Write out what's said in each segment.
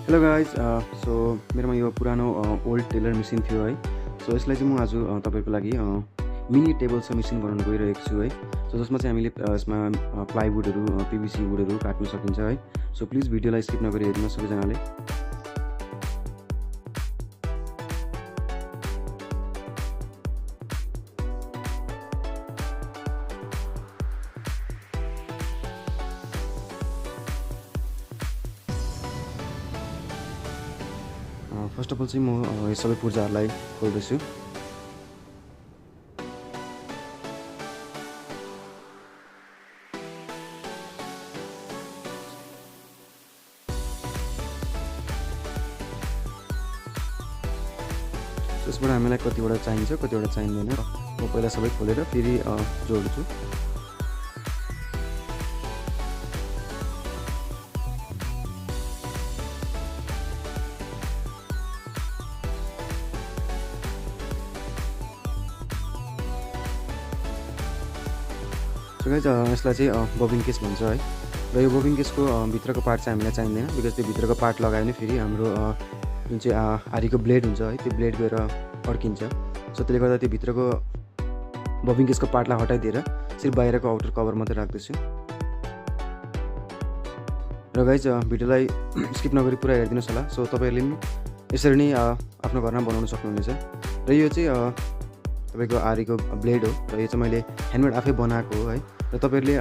Hello guys so मेरोमा यो पुरानो ओल्ड टेलर मेसिन थियो है। सो यसलाई चाहिँ म आज तपाईँको लागि मिनी टेबल मेसिन बनाउन गइरहेको छु है। सो जसमा चाहिँ हामीले यसमा प्लाइवुडहरू पिभिसी वुडहरू काट्न सकिन्छ है। सो प्लिज भिडियोलाई स्किप नगरी हेर्नुहोस् सबैजनाले। फर्स्ट अफ अल चाहिँ म यो सबै पूर्जाहरूलाई खोल्दैछु। त्यसबाट हामीलाई कतिवटा चाहिन्छ कतिवटा चाहिँदैन म पहिला सबै खोलेर फेरि जोड्छु। सो गाइज यसलाई चाहिँ बबिन केस भन्छ है। र यो बबिन केसको भित्रको पार्ट चाहिँ हामीलाई चाहिँदैन, बिकज त्यो भित्रको पार्ट लगायो भने फेरि हाम्रो जुन चाहिँ आरीको ब्लेड हुन्छ है त्यो ब्लेड गएर अड्किन्छ। सो त्यसले गर्दा त्यो भित्रको बबिन केसको पार्टलाई हटाइदिएर सिर्फ बाहिरको आउटर कभर मात्रै राख्दैछु। र गाइज भिडियोलाई स्किप नगरी पुरा हेरिदिनुहोस् होला। सो तपाईँहरूले पनि यसरी नै आफ्नो घरमा बनाउन सक्नुहुनेछ। र यो चाहिँ तपाईँको आरीको ब्लेड हो र यो चाहिँ मैले ह्यान्डमेड आफै बनाएको हो है। र तपाईँहरूले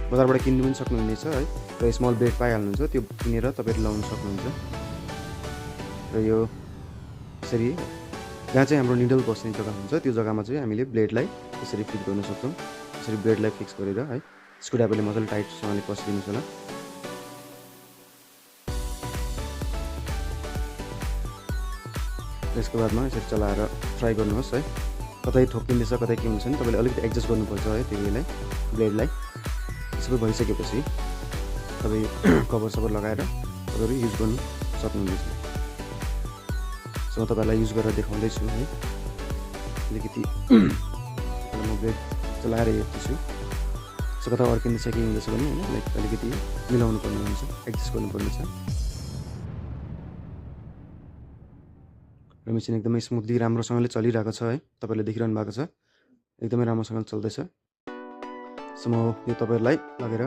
बजारबाट किन्नु पनि सक्नुहुनेछ है। र स्मल ब्लेड पाइहाल्नुहुन्छ, त्यो किनेर तपाईँहरूले लाउनु सक्नुहुन्छ। र यो यसरी जहाँ चाहिँ हाम्रो निडल बस्ने जग्गा हुन्छ त्यो जग्गामा चाहिँ हामीले ब्लेडलाई यसरी फिट गर्न सक्छौँ। यसरी ब्लेडलाई फिक्स गरेर है स्क्रुड्राइभरले मजाले टाइटसँगले कसिदिनुहोस् होला। त्यसको बादमा यसरी चलाएर ट्राई गर्नुहोस् है, कतै ठोकिँदैछ कतै के हुन्छ नि तपाईँले अलिकति एडजस्ट गर्नुपर्छ है त्यो उयोलाई ब्लेडलाई। सबै भइसकेपछि तपाईँ कभर सबर लगाएर तपाईँहरू युज गर्नु सक्नुहुनेछ। सो म तपाईँहरूलाई युज गरेर देखाउँदैछु है। अलिकति म ब्लेड चलाएर हेर्दैछु। सो कता अड्किँदैछ के हुँदैछ भने होइन लाइक अलिकति मिलाउनु पर्ने हुन्छ, एडजस्ट गर्नुपर्ने छ। र मेसिन एकदमै स्मुथली राम्रोसँगले चलिरहेको छ है, तपाईँले देखिरहनु भएको छ एकदमै राम्रोसँग चल्दैछ। सो म यो तपाईँहरूलाई लगेर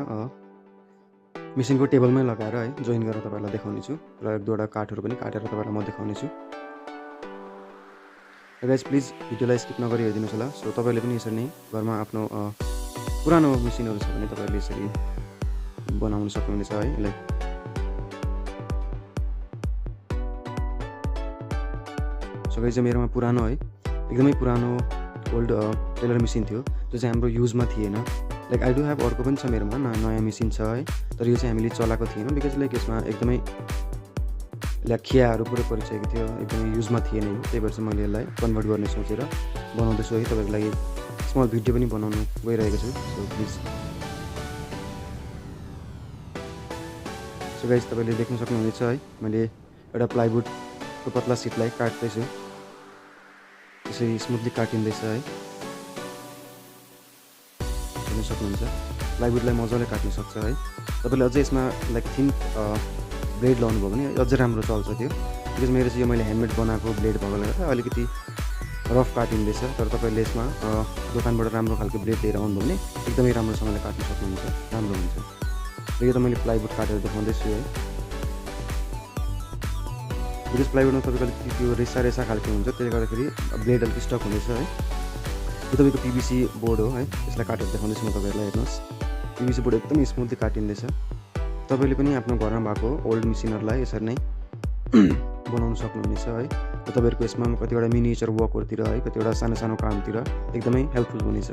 मेसिनको टेबलमै लगाएर है जोइन गरेर तपाईँहरूलाई देखाउने छु र एक दुईवटा काठहरू पनि काटेर तपाईँलाई म देखाउने छु। र गाइज प्लिज भिडियोलाई स्किप नगरी हेरिदिनुहोस् होला। सो तपाईँले पनि यसरी नै घरमा आफ्नो पुरानो मेसिनहरू छ भने तपाईँहरूले यसरी बनाउन सक्नुहुनेछ है। लाइक सो गाइज मेरोमा पुरानो है एकदमै पुरानो ओल्ड टेलर मेसिन थियो जो चाहिँ हाम्रो युजमा थिएन। लाइक आई डु हेभ अर्को पनि छ मेरोमा नयाँ मेसिन छ है, तर यो चाहिँ हामीले चलाएको थिएन बिकज लाइक यसमा एकदमै लाइक खियाहरू पुरै परिसकेको थियो, एकदमै युजमा थिएन यो। त्यही भएर चाहिँ मैले यसलाई कन्भर्ट गर्ने सोचेर बनाउँदैछु है। तपाईँको लागि स्मल भिडियो पनि बनाउनु गइरहेको छु। सो प्लिज सो गाइज तपाईँले देख्न सक्नुहुनेछ है मैले एउटा प्लाइवुडको पतला सिटलाई काट्दैछु। यसरी स्मुथली काटिँदैछ है, हेर्न सक्नुहुन्छ। प्लाइवुडलाई मजाले काट्न सक्छ है। तपाईँले अझै यसमा लाइक थिन ब्लेड लाउनु भयो भने अझै राम्रो चल्छ त्यो, बिकज मेरो चाहिँ यो मैले ह्यान्डमेड बनाएको ब्लेड भएकोले गर्दा अलिकति रफ काटिँदैछ। तर तपाईँले यसमा दोकानबाट राम्रो खालको ब्लेड लिएर आउनुभयो भने एकदमै राम्रोसँगले काट्न सक्नुहुन्छ, राम्रो हुन्छ। र यो त मैले प्लाइवुड काटेर देखाउँदैछु है, बिकज प्लाइवुडमा तपाईँको अलिकति त्यो रेसा खालको हुन्छ, त्यसले गर्दाखेरि ब्लेड अलिक स्टक हुँदैछ है। यो तपाईँको पिभिसी बोर्ड हो है, यसलाई काटेर देखाउँदैछु म तपाईँहरूलाई। हेर्नुहोस् पिभिसी बोर्ड एकदमै स्मुथली काटिँदैछ। तपाईँले पनि आफ्नो घरमा भएको ओल्ड मेसिनहरूलाई यसरी नै बनाउन सक्नुहुनेछ है। र तपाईँहरूको यसमा कतिवटा मिनिएचर वर्कहरूतिर है कतिवटा सानो सानो कामतिर एकदमै हेल्पफुल हुनेछ।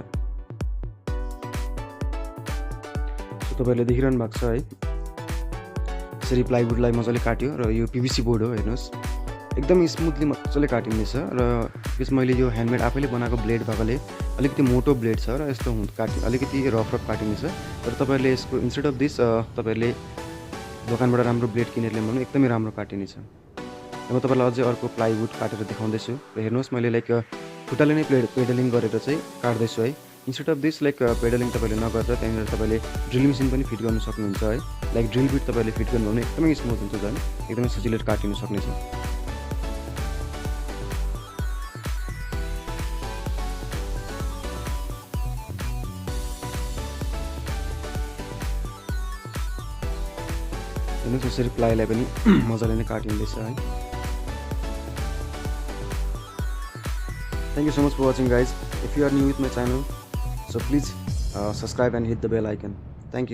सो तपाईँहरूले देखिरहनु भएको छ है यसरी प्लाइवुडलाई मजाले काट्यो र यो पिभिसी बोर्ड हो हेर्नुहोस् एकदमै स्मुथली मजाले काटिँदैछ। र बिकज मैले यो ह्यान्डमेड आफैले बनाएको ब्लेड भएकोले अलिकति मोटो ब्लेड छ र यस्तो अलिकति रफ काटिँदैछ। तर तपाईँहरूले यसको इन्स्टेड अफ दिस तपाईँहरूले दोकानबाट राम्रो ब्लेड किनेर ल्याउनु भने एकदमै राम्रो काटिनेछ। म तपाईँलाई अझै अर्को प्लाइवुड काटेर देखाउँदैछु। र हेर्नुहोस् मैले लाइक खुट्टाले नै पेडलिङ गरेर चाहिँ काट्दैछु है। इन्स्टेड अफ दिस लाइक पेडलिङ तपाईँले नगरेर त्यहाँनिर तपाईँले ड्रिल मेसिन पनि फिट गर्नु सक्नुहुन्छ है। लाइक ड्रिल बिट तपाईँले फिट गर्नुभयो भने एकदमै स्मुथ हुन्छ झन्, एकदमै सजिलै काटिनु सक्नेछ। हेर्नुहोस् यसरी प्लाईलाई पनि मजाले नै काटिँदैछ है। Thank you so much for watching guys. If you are new with my channel, so please subscribe and hit the bell icon. Thank you.